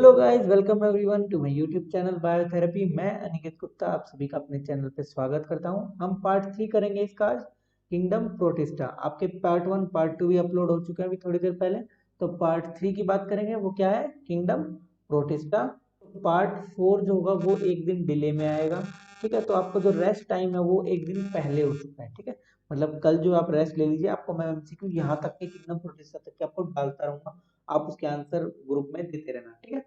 Hello guys, welcome everyone to my YouTube channel biotherapy. मैं अनिकेत गुप्ता आप सभी का अपने चैनल पे स्वागत करता हूं। हम पार्ट 3 करेंगे इसका आज, किंगडम प्रोटिस्टा। आपके पार्ट 1 पार्ट 2 भी अपलोड हो चुका है अभी थोड़ी देर पहले। तो पार्ट 3 की बात करेंगे, वो क्या है, किंगडम प्रोटिस्टा। पार्ट 4 जो होगा वो एक दिन डिले में आएगा। ठीक है, तो आपको जो रेस्ट टाइम है वो एक दिन पहले हो चुका है। ठीक है, मतलब कल जो आप रेस्ट ले लीजिए, आपको मैं एमसीक्यू यहाँ तक के किंगडम प्रोटिस्टा तक के आपको डालता रहूंगा। आप उसके आंसर ग्रुप में देते रहना। ठीक है,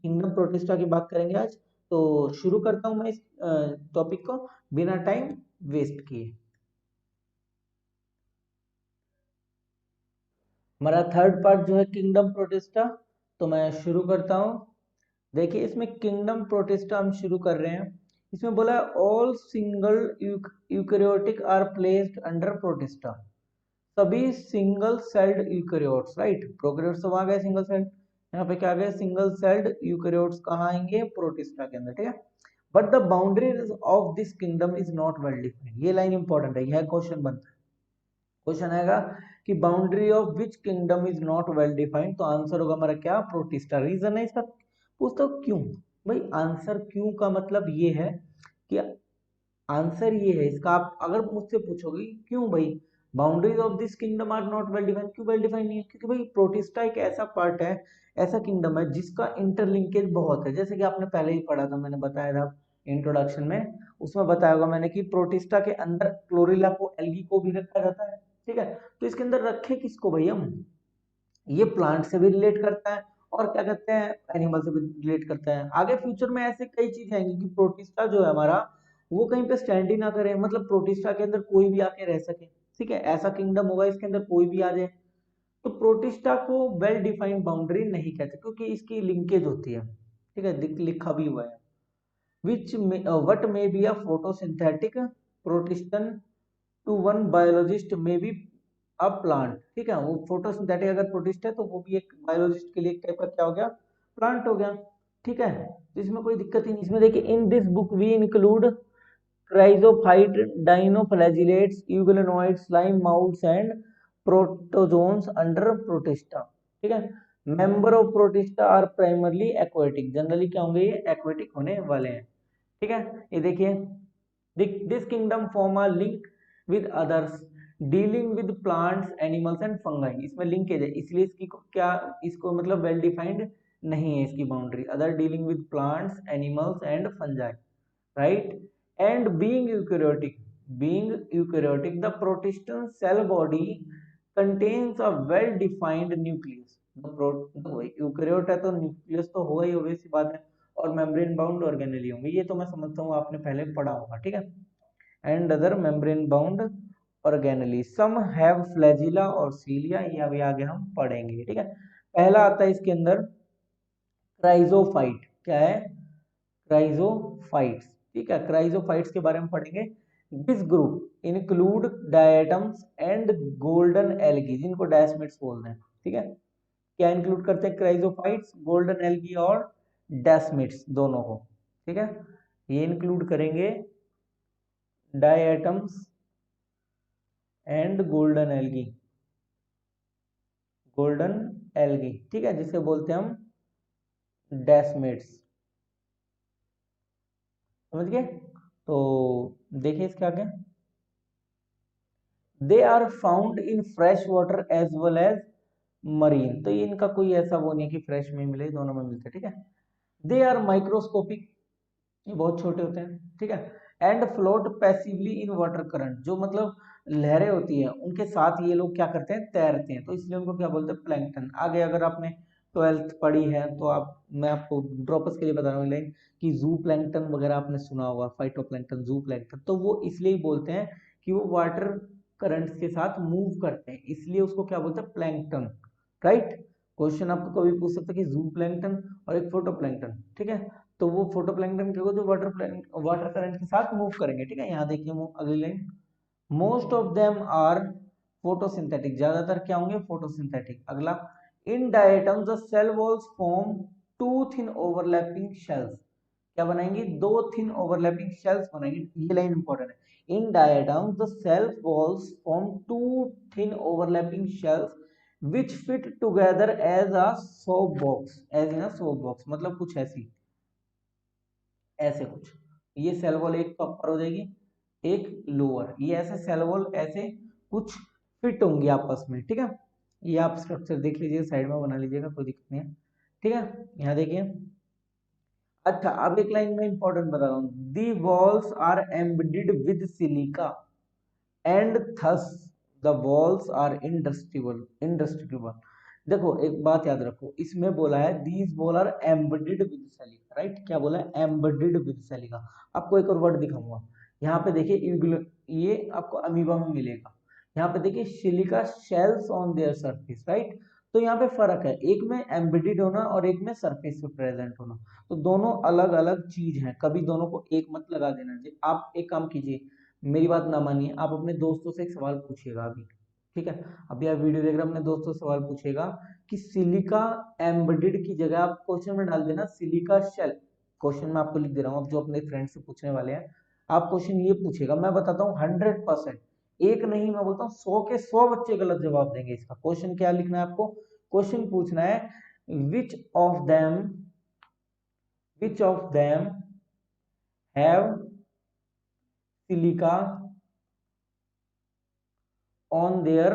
किंगडम प्रोटिस्टा की बात करेंगे आज। तो शुरू करता हूं मैं इस टॉपिक को बिना टाइम वेस्ट किए। हमारा थर्ड पार्ट जो है किंगडम प्रोटिस्टा, तो मैं शुरू करता हूं। देखिए, इसमें किंगडम प्रोटिस्टा हम शुरू कर रहे हैं। इसमें बोला है all single eukaryotic are placed under Protista. सभी single celled eukaryotes, right, prokaryotes तो वहां गए सिंगल सेल्ड, यहाँ पे क्या गए, सिंगल सेल्ड यूकैरियोट्स कहाँ आएंगे, प्रोटिस्टा के अंदर। ठीक है, but the boundaries of this kingdom is not well defined. ये लाइन इंपॉर्टेंट है, यह क्वेश्चन बनता है। क्वेश्चन आएगा कि boundary of which kingdom is not well defined, तो आंसर होगा हमारा क्या, प्रोटिस्टा। रीजन है इसका, पूछता हूँ क्यों। भाई आंसर क्यों का मतलब ये है कि आंसर ये है इसका, आप अगर मुझसे पूछोगे क्यों भाई boundaries of this kingdom are not well defined, क्यों वेल डिफाइंड नहीं है, क्योंकि भाई प्रोटिस्टा एक ऐसा पार्ट है, ऐसा किंगडम है जिसका इंटरलिंकेज बहुत है। जैसे कि आपने पहले ही पढ़ा था, मैंने बताया था इंट्रोडक्शन में, उसमें बताया होगा मैंने कि प्रोटिस्टा के अंदर क्लोरेला को, एल्गी को भी रखा जाता है। ठीक है, तो इसके अंदर रखे किसको भाई हम, ये प्लांट से भी रिलेट करता है और क्या कहते हैं, एनिमल से भी रिलेट करता है। आगे फ्यूचर में ऐसे कई चीजें आएंगी कि प्रोटिस्टा जो है हमारा, वो कहीं पे स्टैंड ही ना करे, मतलब प्रोटिस्टा के अंदर कोई भी आके रह सके। ठीक है, ऐसा किंगडम होगा इसके अंदर कोई भी आ जाए। तो प्रोटिस्टा को वेल डिफाइंड बाउंड्री नहीं कहते, क्योंकि इसकी लिंकेज होती है। ठीक है, लिखा भी हुआ है, which what may be a photosynthetic protistan to one biologist में भी अ प्लांट। ठीक है, वो फोटोसिंथेटिक अगर प्रोटिस्ट है तो वो भी एक बायोलॉजिस्ट के लिए एक टाइप का क्या हो गया, प्लांट हो गया। ठीक है, तो इसमें कोई दिक्कत ही नहीं। इसमें देखिए, in this book we include chrysophyte, dinoflagellates, euglenoids, slime moulds and protozoans under Protista. ठीक है, member of Protista are primarily aquatic, generally क्या होंगे, ये एक्वाटिक होने वाले हैं। ठीक है, ये देखिए, this kingdom form a link with others dealing with plants, animals and fungi. इसमें लिंकेज है, इसलिए इसकी क्या, इसको मतलब वेल डिफाइंड नहीं है इसकी boundary. Other dealing with plants, animals and fungi, right. And being eukaryotic, the protista cell body contains a well defined nucleus। तो यूकैरियोट है तो न्यूक्लियस तो होगा ही, obvious सी बात है। और मेम्ब्रेन बाउंड ऑर्गेनेली होंगे, ये तो मैं समझता हूँ आपने पहले पढ़ा होगा। ठीक है, and other membrane bound organelle, some have flagella और सीलिया, ये अभी आगे हम पढ़ेंगे। ठीक है, पहला आता है इसके अंदर क्राइजोफाइट। क्या है, क्राइजोफाइट्स। ठीक है, क्राइजोफाइट्स के बारे में पढ़ेंगे। This group include diatoms and golden algae, जिनको डायस्मिट्स बोलते हैं। ठीक है, क्या इंक्लूड करते हैं क्राइजोफाइट्स, गोल्डन एल्गी और डेस्मिट्स दोनों को। ठीक है, ये इंक्लूड करेंगे diatoms and golden algae, golden algae. ठीक है, जिसे बोलते हैं हम डेस्मिट्स। समझ गए, तो देखिए इसके आगे, they are found in fresh water as well as marine. तो ये इनका कोई ऐसा वो नहीं है कि फ्रेश में मिले, दोनों में मिलते हैं। ठीक है, दे आर माइक्रोस्कोपिक, ये बहुत छोटे होते हैं। ठीक है, and float passively in water current, जो मतलब लहरें होती हैं उनके साथ ये लोग क्या करते हैं, तैरते हैं, तो इसलिए उनको क्या बोलते हैं, प्लैंकटन। आगे अगर आपने 12th पढ़ी है तो आप, मैं आपको ड्रॉपर्स के लिए बता रहा हूँ लाइन, कि जू प्लैंकटन वगैरह आपने सुना होगा, फाइटोप्लैंकटन, जू प्लैंकटन, तो वो इसलिए ही बोलते हैं कि वो वाटर करंट्स के साथ मूव करते हैं, इसलिए उसको क्या बोलते हैं, प्लैंकटन। राइट, क्वेश्चन आपको कभी पूछ सकता है कि जू प्लैंकटन और एक फोटो प्लैंकटन। ठीक है, तो वो फोटो प्लैंकटन के जो वाटर करंट के साथ मूव करेंगे। ठीक है, यहाँ देखिए अगली line, most of them are photosynthetic, ज्यादातर क्या होंगे, फोटोसिंथेटिक। अगला, in diatom the cell walls form two thin overlapping shells. क्या बनाएंगे, दो थिन ओवरलैपिंग शेल्स बनाएंगे। ये लाइन इंपॉर्टेंट है, in diatom the cell walls form two thin overlapping shells which fit together as a soap box, as in a soap box, मतलब कुछ ऐसी, ऐसे कुछ, ये सेल वॉल एक तो अपर हो जाएगी, एक लोअर, ये ऐसे सेल वॉल ऐसे कुछ फिट होंगे आपस में, ठीक है। ये आप स्ट्रक्चर देख लीजिए, साइड में बना लीजिएगा, कोई दिक्कत नहीं है, ठीक है। यहाँ देखिए, अच्छा अब एक लाइन में इंपॉर्टेंट बता रहा हूँ, the walls are embedded with silica and thus the walls are indestructible. देखो एक बात याद रखो, इसमें बोला है these wall are embedded with silica, right, क्या बोला है, एम्बेडेड विद सिलिका। आपको एक और वर्ड दिखाऊंगा, यहाँ पे देखिए, ये आपको अमीबा में मिलेगा, यहाँ पे देखिए silica shells on their surface, right. तो यहाँ पे फर्क है, एक में एम्बेडेड होना और एक में सरफेस पे प्रेजेंट होना, तो दोनों अलग अलग चीज है, कभी दोनों को एक मत लगा देना जी। आप एक काम कीजिए, मेरी बात ना मानिए, आप अपने दोस्तों से एक सवाल पूछिएगा अभी, ठीक है। अभी आप वीडियो देख रहे हैं, अपने दोस्तों से सवाल पूछिएगा कि सिलिका एम्बेडेड की जगह आप क्वेश्चन में डाल देना सिलिका शेल। क्वेश्चन में आपको लिख दे रहा हूँ, आप जो अपने फ्रेंड से पूछने वाले हैं, आप क्वेश्चन ये पूछेगा, मैं बताता हूँ 100%, एक नहीं, मैं बोलता हूँ 100 के 100 बच्चे गलत जवाब देंगे इसका। क्वेश्चन क्या लिखना है आपको, क्वेश्चन पूछना है, विच of them which of them have silica on their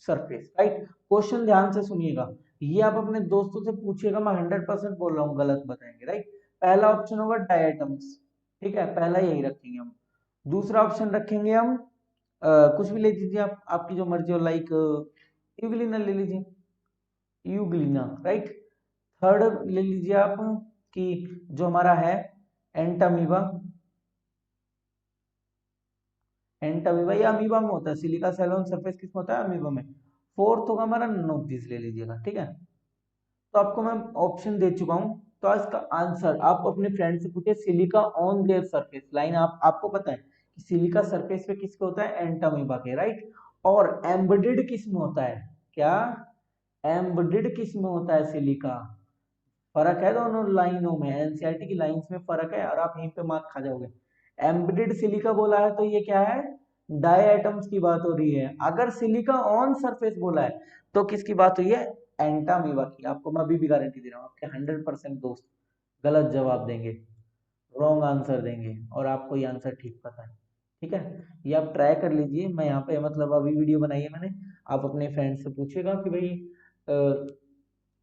surface, right. Question ध्यान से सुनिएगा, ये आप अपने दोस्तों से पूछिएगा, मैं 100% बोल रहा हूँ, गलत बताएंगे, राइट। पहला ऑप्शन होगा डायटम्स, ठीक है, पहला यही रखेंगे हम। दूसरा ऑप्शन रखेंगे हम कुछ भी ले लीजिए आप, आपकी जो मर्जी हो, लाइक यूग्लिना ले लीजिए, यूग्लिना, राइट। थर्ड ले लीजिए आप कि जो हमारा है एंटामीबा, एंटामीबा ये अमीबा में होता है, सिलिका सेल ऑन सरफेस किसमें होता है, अमीबा में। फोर्थ होगा हमारा नोटिस ले लीजिएगा, ठीक है। तो आपको मैं ऑप्शन दे चुका हूं, तो इसका आंसर आप अपने फ्रेंड से पूछिए, silica on their surface, line आपको पता है कि सिलिका सरफेस पे किसके होता है, एंटामीबा के, राइट। और एम्बेडेड किस में होता है, क्या एम्बेडेड किस में होता है, सिलिका। फर्क है दोनों लाइनों में, एनसीईआरटी की लाइंस में फर्क है, और आप यहीं पे मार्क खा जाओगे। एम्बेडेड सिलिका बोला है तो ये क्या है, डाई एटम्स की बात हो रही है। अगर सिलिका ऑन सरफेस बोला है तो किसकी बात हुई है, एंटामीबा की। आपको मैं अभी भी गारंटी दे रहा हूँ, आपके 100% दोस्त गलत जवाब देंगे, रॉन्ग आंसर देंगे, और आपको ये आंसर ठीक पता है, ठीक है। ये आप ट्राई कर लीजिए, मैं यहाँ पे मतलब अभी वीडियो बनाई है मैंने, आप अपने फ्रेंड से पूछेगा कि भाई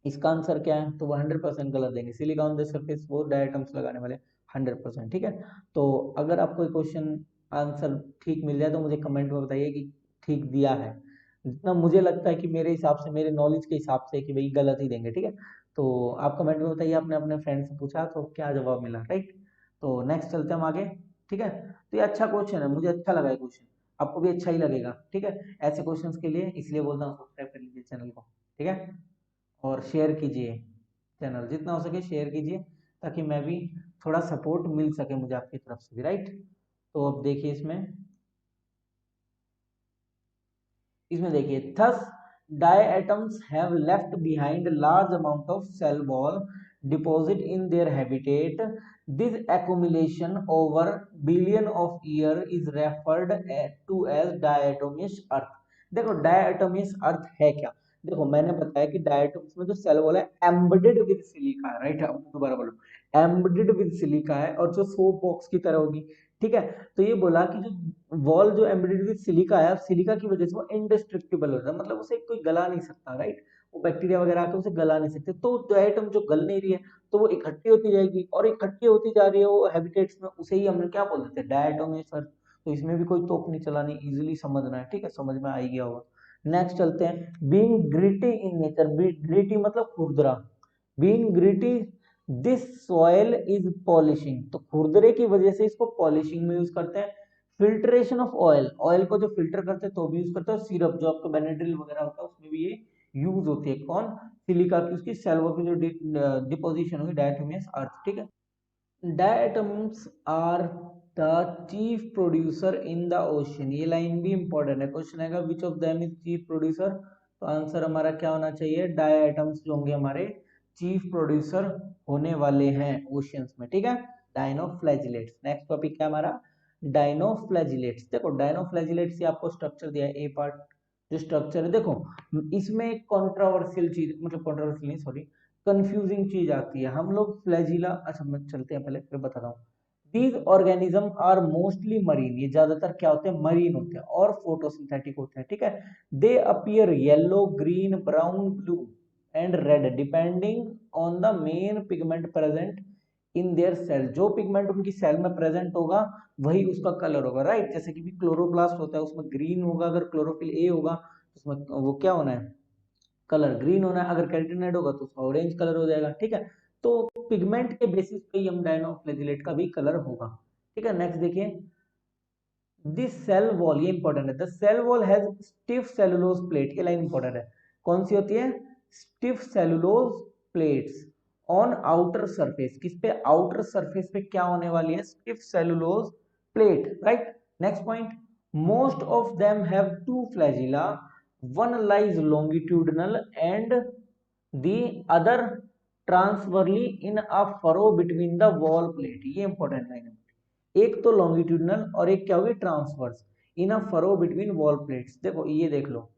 इसका आंसर क्या है, तो वो 100% गलत देंगे, सिलिका ऑन द सरफेस वो डायटम्स लगाने वाले 100%, ठीक है। तो अगर आपको क्वेश्चन आंसर ठीक मिल जाए तो मुझे कमेंट में बताइए कि ठीक दिया है, जितना मुझे लगता है कि मेरे हिसाब से, मेरे नॉलेज के हिसाब से कि भाई गलत ही देंगे, ठीक है। तो आप कमेंट में बताइए, आपने अपने फ्रेंड से पूछा तो क्या जवाब मिला, राइट। तो नेक्स्ट चलते हैं हम आगे, ठीक है। तो ये अच्छा क्वेश्चन है, मुझे अच्छा लगा ये क्वेश्चन, आपको भी अच्छा ही लगेगा, ठीक है। ऐसे क्वेश्चंस के लिए इसलिए बोलता हूँ सब्सक्राइब कर लीजिए चैनल को, ठीक है। और शेयर कीजिए चैनल, जितना हो सके शेयर कीजिए, ताकि मैं भी थोड़ा सपोर्ट मिल सके मुझे आपकी तरफ से भी, राइट। तो अब देखिए इसमें देखिए, thus diatoms have left behind large amount of cell wall deposit in their habitat, this accumulation over billion of year is referred to as diatomaceous earth. देखो डायटोमियस अर्थ है क्या, देखो मैंने बताया कि डायटोम्स में जो सेल वॉल है एम्बेडेड विद सिलिका है, राइट। अब दोबारा बोलो, एम्बेडेड विद सिलिका है, और जो सोप बॉक्स की तरह होगी, ठीक है। तो ये बोला कि जो वॉल जो एम्बेडेड विद सिलिका है, सिलिका की वजह से वो इंडेस्ट्रक्टिबल होता है, मतलब उसे कोई गला नहीं सकता, राइट। वो बैक्टीरिया वगैरह आके उसे गला नहीं सकते, तो जो एटम जो गल नहीं रही है, तो वो इकट्ठी होती जाएगी, और इकट्ठी होती जा रही है वो हैबिटेट्स में, उसे ही हम क्या बोल देते हैं, डायटोमियस अर्थ। तो इसमें भी कोई तोप नहीं चलानी, इजीली समझना है, ठीक है, समझ में आ ही गया होगा। नेक्स्ट चलते हैं, being gritty in nature, gritty मतलब खुरदरा, being gritty this soil is polishing, तो खुरदरे की वजह से इसको पॉलिशिंग में यूज करते हैं। फिल्ट्रेशन ऑफ ऑयल, ऑयल को जो फिल्टर करते हैं तो भी यूज करते हैं, सिरप जो आपका बेनेड्रिल वगैरह होता है उसमें भी ये यूज होती है, कौन, सिलिका की, उसकी सेल्वो की जो डिपोजिशन होगी डायटोमियस अर्थ, ठीक है। Diatoms are the chief producer in the ocean, ये लाइन भी इंपॉर्टेंट है, क्वेश्चन आएगा which of them is chief producer, तो आंसर हमारा क्या होना चाहिए, डायटम्स जो होंगे हमारे चीफ प्रोड्यूसर होने वाले हैं ओशियंस में, ठीक है। डायनोफ्लैजिलेट्स, नेक्स्ट टॉपिक क्या हमारा, डायनोफ्लैजिलेट्स। देखो डायनोफ्लैजिलेट्स से आपको स्ट्रक्चर दिया है, ए पार्ट जो स्ट्रक्चर है देखो, इसमें एक कंट्रोवर्शियल चीज, मतलब कंट्रोवर्शियल नहीं सॉरी, कंफ्यूजिंग चीज आती है। हम लोग फ्लैजिला, अच्छा मैं चलते हैं पहले फिर बताता हूँ। These organism are mostly marine, ये ज्यादातर क्या होते हैं, मरीन होते हैं और फोटोसिंथेटिक होते हैं, ठीक है। They appear yellow, green, brown, blue and red depending on the main pigment present in their cell. जो पिगमेंट उनकी सेल में प्रेजेंट होगा वही उसका कलर होगा, राइट। जैसे कि भी क्लोरोप्लास्ट होता है उसमें ग्रीन होगा, अगर क्लोरोफिल ए होगा तो उसमें वो क्या होना है, कलर ग्रीन होना है। अगर कैरोटीनॉइड होगा तो उसका ऑरेंज कलर हो जाएगा, ठीक है। तो पिगमेंट के बेसिस पे ही हम डायनोफ्लैजिलेट का भी कलर होगा, ठीक है। नेक्स्ट देखिए, दिस सेल वॉल, ये इंपॉर्टेंट है, the cell wall has stiff cellulose plate, ये लाइन इंपॉर्टेंट है। कौन सी होती है, stiff cellulose plates on outer surface, किस पे, आउटर सरफेस पे क्या होने वाली है, stiff cellulose plate, right. Next point, most of them have two flagella, one lies longitudinal and the other transversely in a furrow between the wall plate, ये important line है। एक तो लॉन्गिट्यूडनल और एक क्या होगी, transverse in a furrow between wall plates. देखो ये देख लो,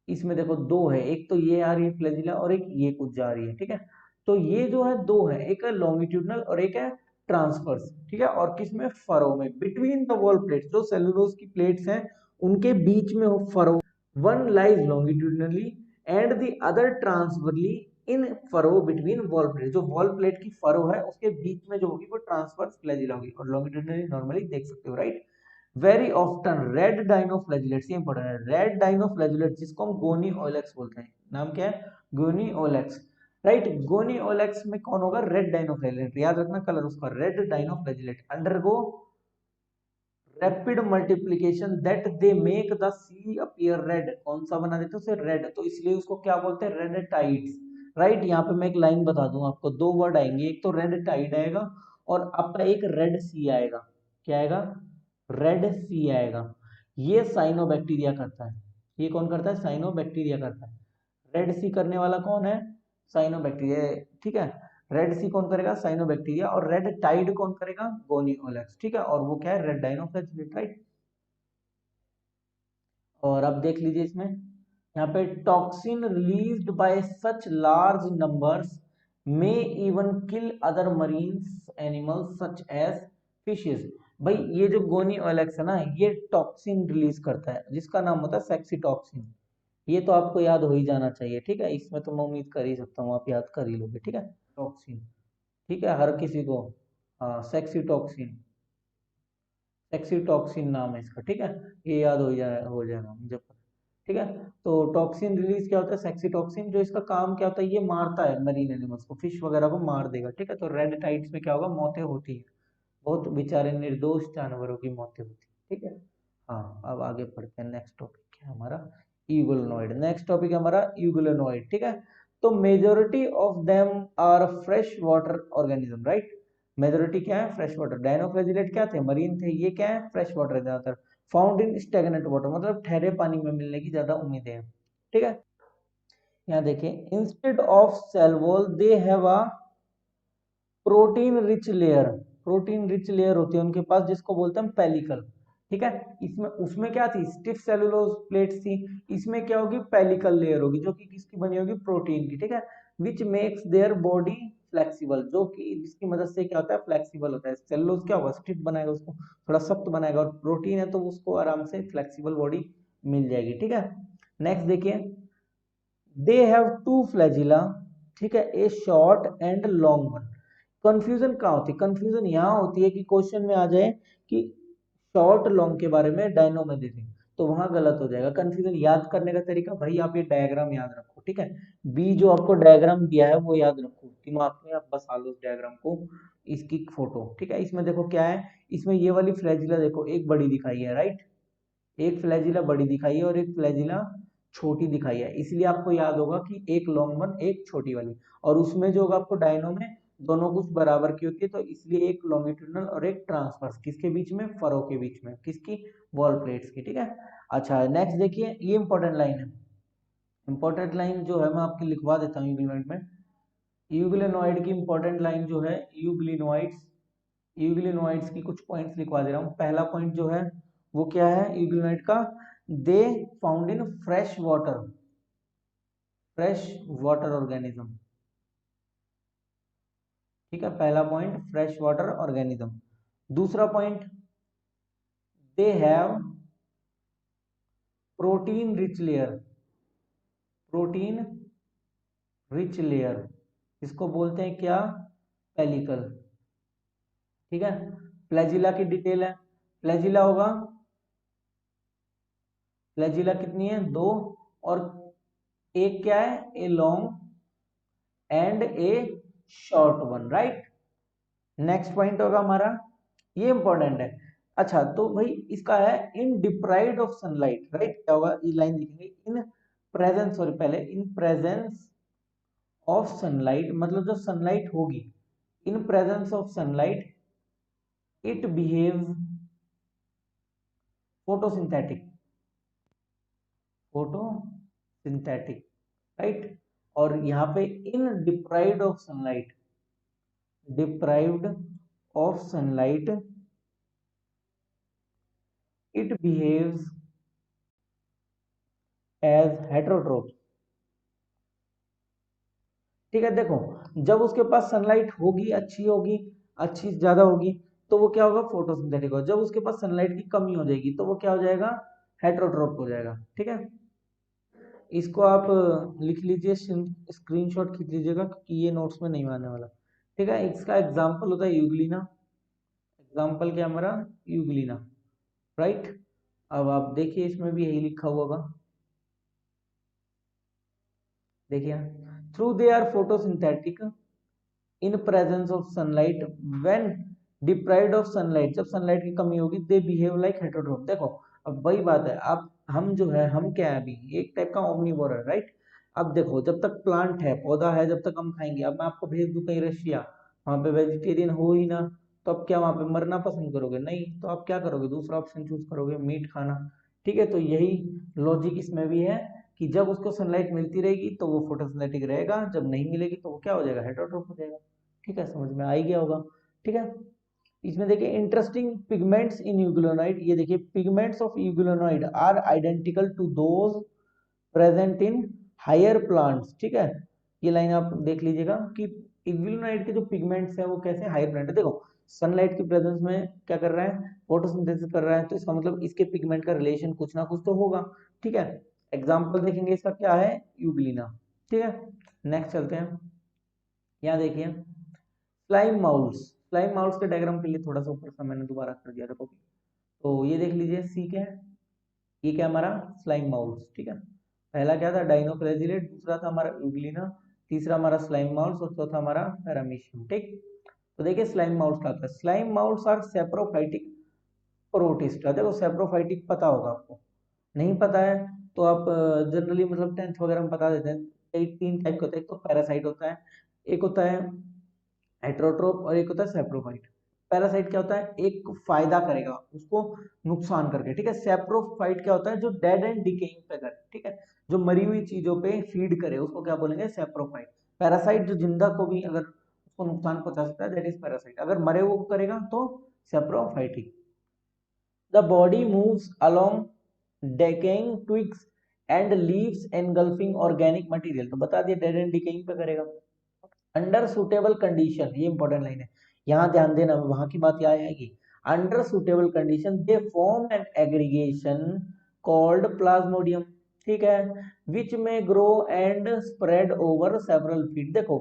इसमें देखो दो है, एक तो ये आ रही है फ्लैजिला और एक ये कुछ जा रही है, ठीक है। तो ये जो है दो है, एक है लॉन्गिट्यूडनल और एक है ट्रांसवर्स, ठीक है। और किसमें, फरो में, बिटवीन द वॉल प्लेट्स, जो सेलुलोज की प्लेट्स हैं उनके बीच में हो furrow. One lies longitudinally and the other transversely in furrow between wall plate, जो वॉल प्लेट की फरो है उसके बीच में जो होगी वो ट्रांसवर्स फ्लैजिला होगी, और लॉन्गिट्यूडनली नॉर्मली देख सकते हो, right. Very often red dinoflagellates, ये इंपॉर्टेंट है, रेड डाइनोफ्लैजिलेट्स जिसको हम गोनी ओलेक्स बोलते हैं, नाम क्या है, गोनी ओलेक्स, राइट। गोनी ओलेक्स में कौन होगा, रेड डाइनोफ्लैजिलेट, याद रखना कलर उसका red dinoflagellate, undergo rapid multiplication that they make the sea appear red, कौन सा बना देते हैं उसे, रेड, तो इसलिए उसको क्या बोलते हैं, रेड टाइड्स, राइट। यहाँ पे मैं एक लाइन बता दूं आपको, दो वर्ड आएंगे, एक तो रेड टाइड आएगा और आपका एक रेड सी आएगा, क्या आएगा, रेड सी आएगा। ये साइनोबैक्टीरिया करता है, ये कौन करता है, साइनोबैक्टीरिया करता है। रेड सी करने वाला कौन है, साइनोबैक्टीरिया, ठीक है। रेड सी कौन करेगा, साइनोबैक्टीरिया, और रेड टाइड कौन करेगा, गोनियोलेक्स, ठीक है। और वो क्या है, रेड डाइनोफ्लैजिलेट, राइट। और अब देख लीजिए इसमें, यहाँ पे toxin released by such large numbers may even kill other marines animals such as fishes. भाई ये जो गोनियोलेक्स है ना, ये टॉक्सिन रिलीज करता है जिसका नाम होता है सेक्सीटॉक्सिन। ये तो आपको याद हो ही जाना चाहिए, ठीक है, इसमें तो मैं उम्मीद कर ही सकता हूँ आप याद कर ही लोगे, ठीक है। टॉक्सिन, ठीक है, हर किसी को, हाँ सेक्सीटॉक्सिन, सेक्सीटॉक्सिन नाम है इसका, ठीक है। ये याद हो जाएगा मुझे, ठीक है। तो टॉक्सिन रिलीज क्या होता है, सेक्सीटॉक्सिन, जो इसका काम क्या होता है, ये मारता है मरीन एनिमल्स को, फिश वगैरह को मार देगा, ठीक है। तो रेड टाइड्स में क्या होगा, मौतें होती है, बहुत बेचारे निर्दोष जानवरों की मौतें होती है, ठीक है। हाँ अब आगे पढ़ते हैं, नेक्स्ट टॉपिक है हमारा यूग्लिनोइड, नेक्स्ट टॉपिक है हमारा यूग्लिनोइड, ठीक है। तो majority of them are fresh water organism, right. Majority क्या है, फ्रेश वाटर, डायनोफ्लैजिलेट क्या थे, मरीन थे, ये क्या है, फ्रेश वाटर है ज्यादातर। फाउंड इन स्टेगनेंट वाटर, मतलब ठहरे पानी में मिलने की ज्यादा उम्मीदें हैं, ठीक है। यहाँ देखिए, instead of cell wall they have a protein rich layer, protein rich layer होती है उनके पास जिसको बोलते हैं पेलिकल, ठीक है। इसमें उसमें क्या थी, स्टिफ सेलुलोज प्लेट्स थी, इसमें क्या होगी, पेलिकल लेयर होगी जो कि किसकी बनी होगी, प्रोटीन की, ठीक है। Which makes their body flexible, जो कि जिसकी मदद से क्या होता है, फ्लेक्सिबल होता है। सेलुलोज क्या होगा, स्टिफ बनाएगा उसको, थोड़ा सख्त बनाएगा, और प्रोटीन है तो उसको आराम से फ्लेक्सिबल बॉडी मिल जाएगी, ठीक है। नेक्स्ट देखिए, दे हैव टू फ्लैजिला, ठीक है, ए short and long one. Confusion कहाँ होती है, कंफ्यूजन यहाँ होती है कि क्वेश्चन में आ जाए कि शॉर्ट लॉन्ग के बारे में डायनो में दे दें, तो वहां गलत हो जाएगा। कंफ्यूजन याद करने का तरीका, भाई आप ये डायग्राम याद रखो, ठीक है। बी जो आपको डायग्राम दिया है वो याद रखो दिमाग में, आप बस लो उस डायग्राम को, इसकी फोटो, ठीक है। इसमें देखो क्या है, इसमें ये वाली फ्लैजिला देखो एक बड़ी दिखाई है, राइट, एक फ्लैजिला बड़ी दिखाई है और एक फ्लैजिला छोटी दिखाई है, इसलिए आपको याद होगा कि एक लॉन्ग वन एक छोटी वाली, और उसमें जो होगा आपको डायनो में दोनों कुछ बराबर की होती है, तो इसलिए एक लॉन्गिट्यूडनल और एक ट्रांसवर्स, किसके बीच में, फरो के बीच में, किसकी, वॉल प्लेट्स की, ठीक है। अच्छा नेक्स्ट देखिए, ये इंपॉर्टेंट लाइन है, इंपॉर्टेंट लाइन जो है मैं आपकी लिखवा देता हूँ यूग्लिनोइड में। यूग्लिनोइड की इंपॉर्टेंट लाइन जो है, यूग्लिनोइड्स, यूग्लिनोइड्स की कुछ पॉइंट्स लिखवा दे रहा हूँ। पहला पॉइंट जो है वो क्या है यूग्लिनोइड का, they found in fresh water organism. ठीक है, पहला पॉइंट फ्रेश वाटर ऑर्गेनिज्म। दूसरा point, they have protein rich layer, protein rich layer, इसको बोलते हैं क्या, पेलिकल। ठीक है, फ्लैजिला की डिटेल है, फ्लैजिला होगा, फ्लैजिला कितनी है, 2, और एक क्या है, a long and A short one, right. Next point होगा हमारा, ये इंपॉर्टेंट है। अच्छा तो भाई इसका है इन डिप्राइव्ड ऑफ सनलाइट, राइट, क्या होगा, ये लाइन लिखेंगे, इन प्रेजेंस, सॉरी पहले इन प्रेजेंस ऑफ सनलाइट, मतलब जब सनलाइट होगी, in presence of sunlight it behaves photosynthetic, photosynthetic, right. और यहाँ पे in deprived of sunlight, deprived of sunlight it behaves as heterotroph. ठीक है, देखो जब उसके पास सनलाइट होगी, अच्छी होगी, अच्छी ज्यादा होगी, तो वो क्या होगा, फोटोसिंथेटिक होगा। जब उसके पास सनलाइट की कमी हो जाएगी तो वो क्या हो जाएगा, हेटेरोट्रोप हो जाएगा। ठीक है, इसको आप लिख लीजिए, स्क्रीनशॉट खींच लीजिएगा, क्योंकि ये नोट्स में नहीं आने वाला। ठीक है, इसका एग्जाम्पल होता है यूग्लिना, एग्जाम्पल क्या हमारा, यूग्लिना, राइट। अब आप देखिए इसमें भी यही लिखा हुआ होगा, देखिए, through they are photosynthetic in presence of sunlight, when deprived of sunlight, जब सनलाइट की कमी होगी, दे बिहेव लाइक हेटेरोट्रोप। देखो अब वही बात है, आप हम जो है, हम क्या है अभी, एक टाइप का ओमनीवोर है, राइट। अब देखो जब तक प्लांट है, पौधा है, जब तक हम खाएंगे। अब मैं आपको भेज दूं कहीं रशिया, वहां पे वेजिटेरियन हो ही ना, तो अब क्या वहां पे मरना पसंद करोगे, नहीं, तो आप क्या करोगे, दूसरा ऑप्शन चूज करोगे, मीट खाना। ठीक है, तो यही लॉजिक इसमें भी है, कि जब उसको सनलाइट मिलती रहेगी तो वो फोटोसिंथेटिक रहेगा, जब नहीं मिलेगी तो वो क्या हो जाएगा, हेटेरोट्रोप हो जाएगा। ठीक है, समझ में आ ही गया होगा। ठीक है, इसमें देखिए इंटरेस्टिंग पिगमेंट्स इन यूग्लोनाइट, ये देखिए pigments of euglenoid are identical to those present in higher plants. ठीक है, ये लाइन आप देख लीजिएगा कि यूग्लोनाइट के जो पिगमेंट्स है वो कैसे हायर प्लांट है। देखो सनलाइट की प्रेजेंस में क्या कर रहा है, फोटोसिंथेसिस कर रहा है, तो इसका मतलब इसके पिगमेंट का रिलेशन कुछ ना कुछ तो होगा। ठीक है, एग्जाम्पल देखेंगे इसका क्या है, यूग्लिना। ठीक है, नेक्स्ट चलते हैं, यहाँ देखिए स्लाइम माउल्स, स्लाइम माउल्स के डायग्राम के लिए थोड़ा सा ऊपर सा मैंने दोबारा कर दिया, देखो तो ये देख लीजिए, सी क्या है, ये क्या हमारा स्लाइम माउल्स। ठीक है, पहला क्या था, डाइनोफ्लैजिलेट, दूसरा था हमारा यूग्लिना, तीसरा हमारा स्लाइम माउल्स, और चौथा हमारा पैरामीशियम। ठीक, तो देखिए स्लाइम माउल्स क्या होता है, स्लाइम माउल्स आर सेप्रोफाइटिक प्रोटिस्टा। देखो सेप्रोफाइटिक पता होगा आपको, नहीं पता है तो आप जनरली मतलब 10th वगैरह में बता देते हैं। एक तीन टाइप के होते हैं, एक तो पैरासाइट होता है, एक होता है हेट्रोट्रोप, और एक होता है सेप्रोफाइट। पैरासाइट क्या होता है, एक फायदा करेगा उसको नुकसान करके। ठीक है, सेप्रोफाइट क्या होता है, जो डेड एंड डिकेइंग पे करे। ठीक है, जो मरी हुई चीजों पे फीड करे उसको क्या बोलेंगे, सेप्रोफाइट। पैरासाइट जो जिंदा को भी अगर उसको नुकसान पहुंचा सकता है, दैट इज पैरासाइट। अगर मरे हुए को करेगा तो saprophytic. The body moves along decaying twigs and leaves engulfing organic material, तो बता दिए डेड एंड डिकेइंग पे करेगा। अंडर सुटेबल कंडीशन, ये इंपॉर्टेंट लाइन है, यहां ध्यान देना, वहां की बात यहाँ आएगी। Under suitable condition they form an aggregation called plasmodium. ठीक है, विच में grow and spread over several feet. देखो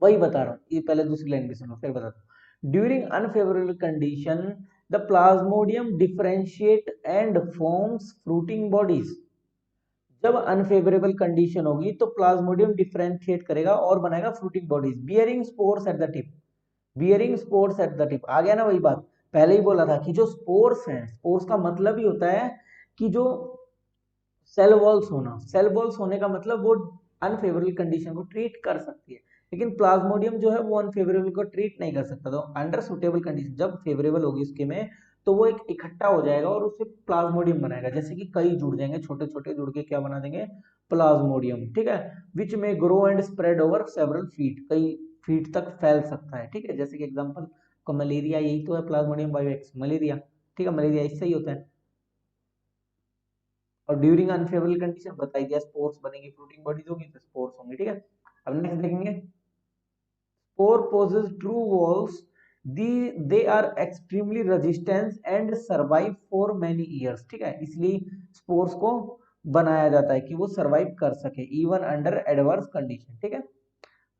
वही बता रहा हूँ, ये पहले दूसरी लाइन भी सुनो फिर बताता हूँ। During unfavourable condition the plasmodium differentiate and forms fruiting bodies. जब अनफेवरेबल कंडीशन होगी तो प्लाज्मोडियम डिफरेंशिएट करेगा और बनाएगा fruiting bodies, bearing spores at the tip, bearing spores at the tip. आ गया ना वही बात, पहले ही बोला था कि जो स्पोर्स हैं, स्पोर्स का मतलब ही होता है कि जो सेल वॉल्स होना, सेल वॉल्स होने का मतलब वो अनफेवरेबल कंडीशन को ट्रीट कर सकती है, लेकिन प्लाज्मोडियम जो है वो अनफेवरेबल को ट्रीट नहीं कर सकता। तो अंडर सुटेबल कंडीशन जब फेवरेबल होगी उसके में, तो वो एक इकट्ठा हो जाएगा और उससे प्लाज्मोडियम बनाएगा, जैसे कि कई जुड़ जाएंगे, छोटे छोटे जुड़ के क्या बना देंगे, प्लाज्मोडियम। ठीक है, विच में grow and spread over several feet, कई फीट तक फैल सकता है। ठीक है, जैसे कि एग्जांपल को मलेरिया, यही तो है प्लाज्मोडियम बायोएक्स, मलेरिया। ठीक है, मलेरिया इससे ही होता है। और ड्यूरिंग अनफेवरेबल कंडीशन बता दिया, स्पोर्स बनेंगे, फ्रूटिंग बॉडीज होगी तो स्पोर्स होंगे, ठीक है। अब नेक्स्ट देखेंगे, spore possess true walls, they are extremely resistance and survive for many years, ठीक है, इसलिए स्पोर्स को बनाया जाता है कि वो सर्वाइव कर सके इवन अंडर एडवर्स कंडीशन, ठीक है।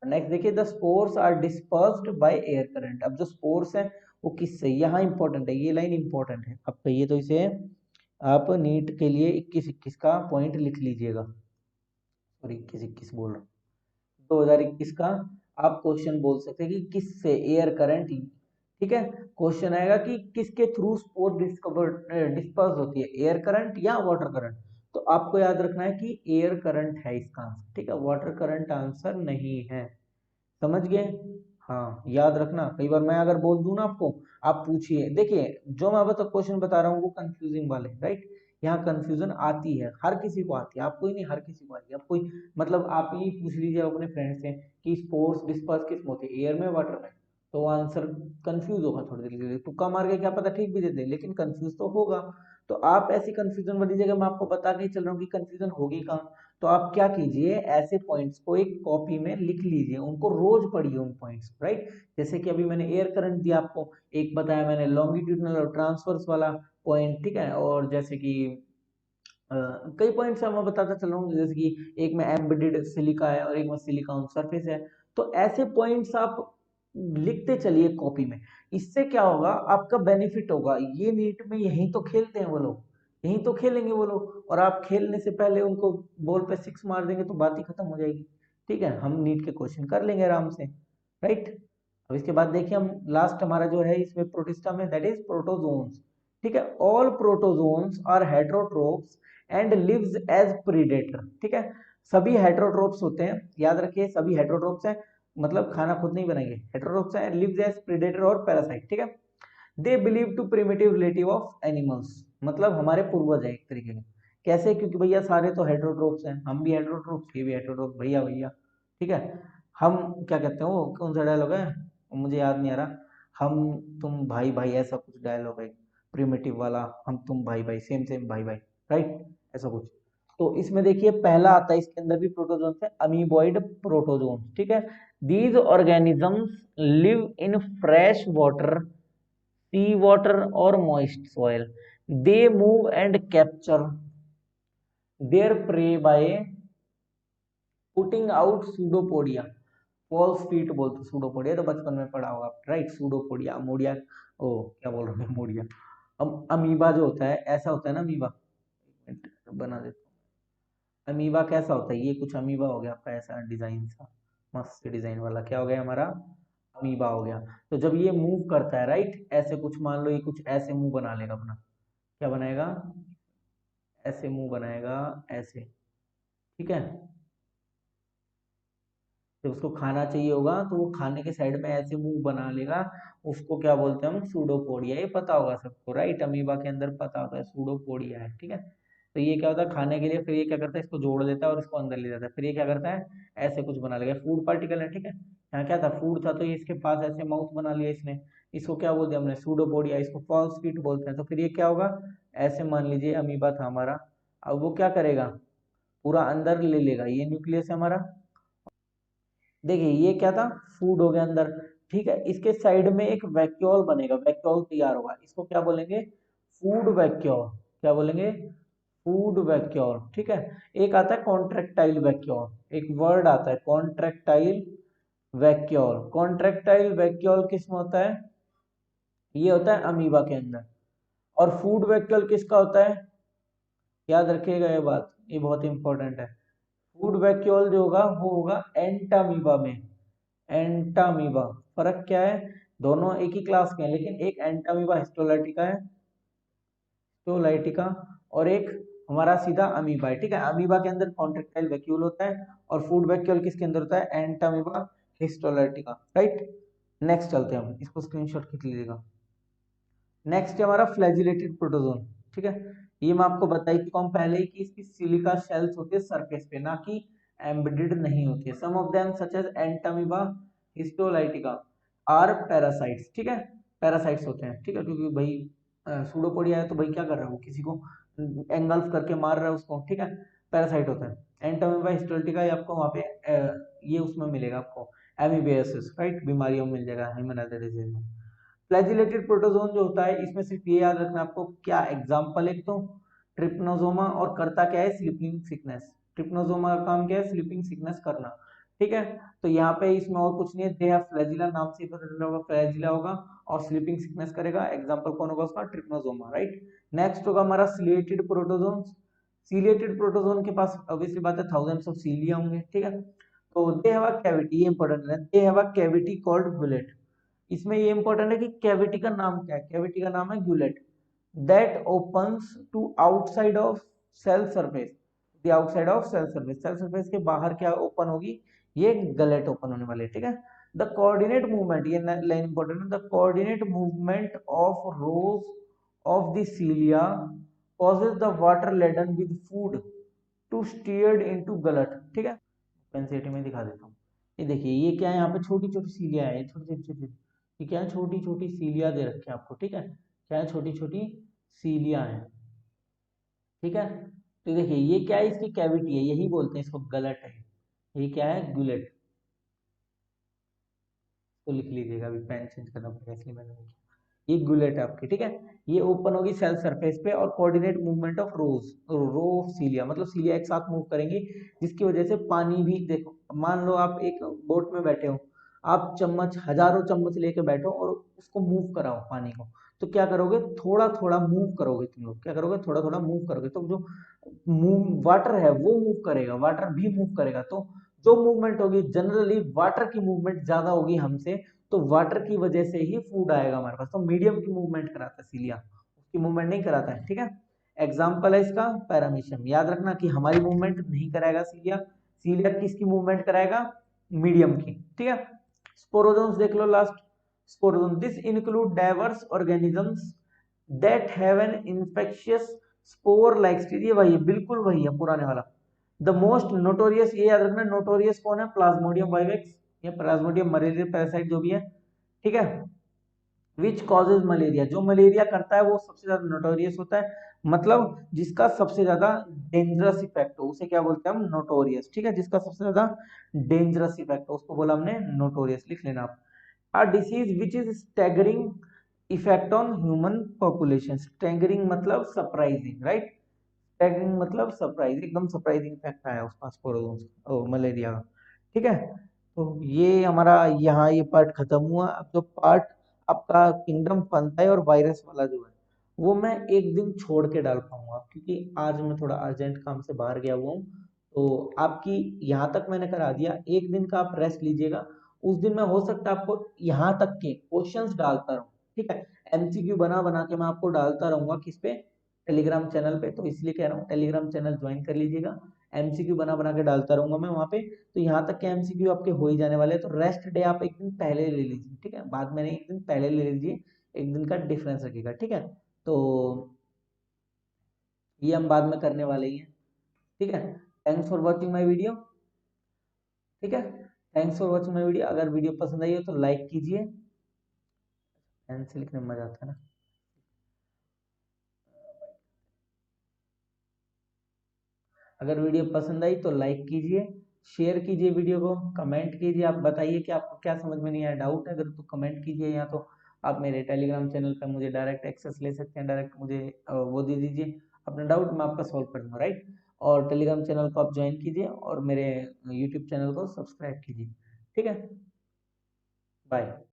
नेक्स्ट देखिए, the spores are dispersed by air current. अब जो स्पोर्स है वो किससे, यहाँ इंपॉर्टेंट है, ये लाइन इंपॉर्टेंट है, अब कहिए तो इसे आप नीट के लिए 21-21 का पॉइंट लिख लीजिएगा, सॉरी 21-21 बोल रहा हूँ, 2021 का आप क्वेश्चन बोल सकते हैं कि किससे, एयर करंट, ठीक है। क्वेश्चन आएगा कि किसके थ्रू स्पोर डिस्पर्स होती है, एयर करंट या वाटर करंट, तो आपको याद रखना है कि एयर करंट है इसका आंसर, ठीक है, वाटर करंट आंसर नहीं है, समझ गए। हाँ याद रखना, कई बार मैं अगर बोल दूं ना आपको, आप पूछिए, देखिए जो मैं बता क्वेश्चन बता रहा हूँ वो कंफ्यूजिंग वाले, राइट, यहाँ कंफ्यूजन आती है, हर किसी को आती है, आपको ही नहीं, हर किसी को आती है, आप कोई मतलब आप ही पूछ लीजिए अपने फ्रेंड से कि स्पोर्स डिस्पर्स किस में होती है, एयर में, वाटर में, तो आंसर कंफ्यूज होगा थोड़ी देर के लिए, तुक्का मार के क्या पता ठीक भी दे दे, लेकिन कंफ्यूज तो होगा। तो आप ऐसी कंफ्यूजन वाली जगह मैं आपको बता के चल रहा हूँ कि कंफ्यूजन होगी कहाँ, तो आप क्या कीजिए, ऐसे पॉइंट्स को एक कॉपी में लिख लीजिए, उनको रोज पढ़िए उन पॉइंट्स, राइट। जैसे कि अभी मैंने एयर करंट दिया आपको, एक बताया मैंने लॉन्गिट्यूडनल और ट्रांसवर्स वाला पॉइंट, ठीक है, और जैसे कि कई पॉइंट्स मैं बताता चल रहा हूँ, जैसे कि एक में एम्बेडेड सिलिका है और एक में सिलिका ऑन सरफेस है, तो ऐसे पॉइंट्स आप लिखते चलिए कॉपी में, इससे क्या होगा, आपका बेनिफिट होगा, ये नीट में यहीं तो खेलते हैं वो लोग, यहीं तो खेलेंगे वो लोग, और आप खेलने से पहले उनको बॉल पे 6 मार देंगे तो बात ही खत्म हो जाएगी, ठीक है, हम नीट के क्वेश्चन कर लेंगे आराम से, राइट। अब इसके बाद देखिए, हम लास्ट हमारा जो है इसमें प्रोटिस्टा में, दैट इज प्रोटोजोन्स, ठीक है, all protozoans are heterotrophs and lives as predator, ठीक है, सभी हेटेरोट्रोप्स होते हैं, याद रखिए सभी हेटेरोट्रोप्स हैं, मतलब खाना खुद नहीं बनाएंगे, हेटेरोट्रोप्स हैं, लिव्स एज प्रीडेटर और पैरासाइट, ठीक है। They believe to primitive relative of animals, मतलब हमारे पूर्वज है एक तरीके के, कैसे, क्योंकि भैया सारे तो हेटेरोट्रोप्स हैं, हम भी हेटेरोट्रोप्स, ये भी हेटेरोट्रोप्स, भैया भैया, ठीक है। हम क्या कहते हैं, वो कौन सा डायलॉग है, मुझे याद नहीं आ रहा, हम तुम भाई भाई, ऐसा कुछ डायलॉग है प्रिमिटिव वाला, हम तुम भाई भाई, सेम सेम भाई भाई, राइट, ऐसा कुछ। तो इसमें देखिए पहला आता है, इसके अंदर भी प्रोटोजोन्स है, अमीबॉइड प्रोटोजोन्स, ठीक है। These organisms live in fresh water, sea water और moist soil, they move and capture their prey by putting out pseudopodia, false feet बोलते, सूडोपोडिया तो बचपन में पढ़ा होगा, राइट, सूडोपोडिया, अमोडिया, ओ क्या बोल रहा हूँ, अमोडिया, अमीबा जो होता है, ऐसा होता है ना अमीबा, एक मिनट बना देता हूँ, अमीबा कैसा होता है, ये कुछ अमीबा हो गया आपका, ऐसा डिजाइन सा, मस्त डिजाइन वाला, क्या हो गया हमारा, अमीबा हो गया। तो जब ये मूव करता है, राइट, ऐसे कुछ मान लो, ये कुछ ऐसे मुंह बना लेगा अपना, क्या बनाएगा, ऐसे मुंह बनाएगा, ऐसे, ठीक है, जब उसको खाना चाहिए होगा तो वो खाने के साइड में ऐसे मुंह बना लेगा, उसको क्या बोलते हैं हम, सूडोपोडिया, ये पता होगा सबको, राइट, अमीबा के अंदर पता होता है सूडोपोडिया है, ठीक है। तो ये क्या होता है, खाने के लिए, फिर ये क्या करता है, इसको जोड़ देता है और इसको अंदर ले जाता है, फिर ये क्या करता है, ऐसे कुछ बना लेगा, फूड पार्टिकल है, ठीक है, यहाँ क्या था, फूड था, तो ये इसके पास ऐसे माउथ बना लिया इसने, इसको क्या बोलते हैं हमने, सूडोपोडिया, इसको फॉल्स फीट बोलते हैं, तो फिर ये क्या होगा, ऐसे मान लीजिए अमीबा था हमारा, अब वो क्या करेगा, पूरा अंदर ले लेगा, ये न्यूक्लियस है हमारा, देखिए ये क्या था, फूड हो गया अंदर, ठीक है, इसके साइड में एक वैक्यूल बनेगा, वैक्यूल तैयार होगा, इसको क्या बोलेंगे, फूड वैक्यूल, क्या बोलेंगे, फूड वैक्यूल, ठीक है। एक आता है कॉन्ट्रेक्टाइल वैक्यूल, एक वर्ड आता है कॉन्ट्रेक्टाइल वैक्यूल, कॉन्ट्रेक्टाइल वैक्यूल किस में होता है, ये होता है अमीबा के अंदर, और फूड वैक्यूल किसका होता है, याद रखिएगा ये बात, ये बहुत इंपॉर्टेंट है, फूड वैक्यूल जो होगा वो होगा एंटामीबा में, एंटामीबा, फर्क क्या है, दोनों एक ही क्लास के हैं, लेकिन एक एंटामीबा हिस्टोलाइटिका है, हिस्टोलाइटिका, और एक हमारा सीधा अमीबा है, ठीक है, अमीबा के अंदर कॉन्ट्रेक्टाइल वैक्यूल होता है, और फूड वैक्यूल किसके अंदर होता है, एंटामीबा हिस्टोलाइटिका, राइट। नेक्स्ट चलते हैं हम, इसको स्क्रीनशॉट खींच लीजिएगा। नेक्स्ट है हमारा फ्लैजिलेटेड प्रोटोजोन, ठीक है, ये मैं आपको बताई थी कौन पहले ही कि इसकी सिलिका शेल्स होती है सरफेस पे, ना कि एम्बेडेड नहीं होती है, some of them such as Entamoeba histolytica are parasites, ठीक है, पैरासाइट्स होते हैं, ठीक है, क्योंकि भाई सूडोपोडिया है तो भाई क्या कर रहा है वो, किसी को एंगल्फ करके मार रहा है उसको, ठीक है, पैरासाइट होता है। एंटामीबा हिस्टोल्टिका ये आपको वहाँ पे ये उसमें मिलेगा आपको, एमीबियासिस, राइट, बीमारियों में मिल जाएगा ह्यूमन डिजीज में। फ्लैजिलेटेड प्रोटोजोन जो होता है इसमें सिर्फ ये याद रखना आपको, क्या एग्जाम्पल, एक तो ट्रिप्नोसोमा, और करता क्या है, स्लीपिंग सिकनेस। ट्रिप्नोसोमा का काम क्या है, स्लीपिंग सिकनेस करना, ठीक है। तो यहाँ पे इसमें और कुछ नहीं है, दे हैव फ्लैजिला, नाम से ही पता चल रहा होगा, फ्लैजिला होगा और स्लीपिंग सिकनेस करेगा। एग्जाम्पल कौन होगा उसका, ट्रिप्नोसोमा, राइट। नेक्स्ट होगा हमारा सिलिएटेड प्रोटोजोन। सिलिएटेड प्रोटोजोन के पास ऑब्वियसली बात है थाउजेंड्स ऑफ सीलिया होंगे, ठीक है। तो दे हैव अ कैविटी, ये इंपॉर्टेंट है, दे have a cavity called gullet. इसमें ये इंपॉर्टेंट है कि कैविटी का नाम क्या है, कैविटी का नाम है gullet, that opens to outside of cell surface, the outside of cell surface, cell surface के बाहर क्या ओपन होगी, ये गलेट ओपन होने वाली है, ठीक है। द कोऑर्डिनेट मूवमेंट, ये लाइन इंपॉर्टेंट है, the coordinate movement of rows of the cilia causes the water laden with food to steered into gullet, ठीक है। पेंसिटी में दिखा देता हूँ, ये देखिए, ये क्या है, यहाँ पे छोटी छोटी सीलिया है, छोटी छोटी छोटी, ये क्या है, छोटी छोटी सीलिया दे रखे हैं आपको, ठीक है, क्या है, छोटी छोटी सीलिया है, ठीक है। तो देखिए ये क्या है, इसकी कैविटी है, यही बोलते हैं इसको गलट है, ये क्या है, गुलेट, तो लिख लीजिएगा, अभी पेन चेंज करना पड़ेगा इसलिए मैंने नहीं किया। ये गुलेट है आपकी, ठीक है। ये ओपन होगी सेल सरफेस पे, और coordinate movement of rows, row of cilia, मतलब सीलिया एक साथ मूव करेंगी, जिसकी वजह से पानी भी, देखो मान लो आप एक बोट में बैठे हो, आप चम्मच, हजारों चम्मच लेके बैठो और उसको मूव कराओ पानी को, तो क्या करोगे, थोड़ा थोड़ा मूव करोगे, तुम लोग क्या करोगे, थोड़ा थोड़ा मूव करोगे, तो जो मूव वाटर है वो मूव करेगा, वाटर भी मूव करेगा, तो जो मूवमेंट होगी, जनरली वाटर की मूवमेंट ज्यादा होगी हमसे, तो वाटर की वजह से ही फूड आएगा हमारे पास, तो मीडियम की मूवमेंट कराता है सीलिया, उसकी मूवमेंट नहीं कराता है, ठीक है। एग्जाम्पल है इसका पैरामीशियम, याद रखना कि हमारी मूवमेंट नहीं कराएगा सीलिया, सीलिया किसकी मूवमेंट कराएगा, मीडियम की, ठीक है। स्पोरोजोन्स देख लो last, sporozoan, this include diverse organisms that have an infectious spore like stage, ये वही है, बिल्कुल वही है पुराने वाला। द मोस्ट नोटोरियस, ये याद रखना, नोटोरियस कौन है, प्लाज्मोडियम वाइवेक्स, ये प्लाज्मोडियम मलेरिया पैरासाइट जो भी है, ठीक है। विच कॉजेज मलेरिया, जो मलेरिया करता है वो सबसे ज्यादा नोटोरियस होता है, मतलब जिसका सबसे ज्यादा डेंजरस इफेक्ट हो, उसे क्या बोलते हैं हम, नोटोरियस, ठीक है, जिसका सबसे ज्यादा डेंजरस इफेक्ट हो उसको बोला हमने नोटोरियस, लिख लेना आप। a disease which is staggering effect on human population, staggering मतलब सरप्राइजिंग, राइट, staggering मतलब सरप्राइज, एकदम सरप्राइजिंग इफेक्ट आया उस पास मलेरिया का, ठीक है। तो ये हमारा यहाँ ये पार्ट खत्म हुआ। अब जो पार्ट आपका किंगडम फंताई और वायरस वाला जो है, वो मैं एक दिन छोड़ के डाल पाऊंगा, क्योंकि आज मैं थोड़ा अर्जेंट काम से बाहर गया हुआ हूँ, तो आपकी यहाँ तक मैंने करा दिया, एक दिन का आप रेस्ट लीजिएगा, उस दिन मैं हो सकता है आपको यहाँ तक के क्वेश्चंस डालता रहूँ, ठीक है, एमसीक्यू बना बना के मैं आपको डालता रहूंगा, किस पे, टेलीग्राम चैनल पे, तो इसलिए कह रहा हूँ टेलीग्राम चैनल ज्वाइन कर लीजिएगा, एमसीक्यू बना बना के डालता रहूंगा मैं वहाँ पे, तो यहाँ तक के एमसीक्यू आपके हो ही जाने वाले हैं, तो रेस्ट डे आप एक दिन पहले ले लीजिए, ठीक है, बाद में नहीं, एक दिन पहले ले लीजिए, एक दिन का डिफरेंस रखिएगा, ठीक है। तो ये हम बाद में करने वाले ही हैं, ठीक है। Thanks for watching my video, ठीक है, thanks for watching my video. अगर वीडियो पसंद आई हो तो लाइक कीजिए, पेन से लिखने में मजा आता है ना। अगर वीडियो पसंद आई तो लाइक कीजिए, शेयर कीजिए वीडियो को, कमेंट कीजिए, आप बताइए कि आपको क्या समझ में नहीं आया, डाउट है अगर तो कमेंट कीजिए, या तो आप मेरे टेलीग्राम चैनल पर मुझे डायरेक्ट एक्सेस ले सकते हैं, डायरेक्ट मुझे वो दे दीजिए अपना डाउट, मैं आपका सॉल्व कर दूंगा, राइट। और टेलीग्राम चैनल को आप ज्वाइन कीजिए और मेरे यूट्यूब चैनल को सब्सक्राइब कीजिए, ठीक है, बाय।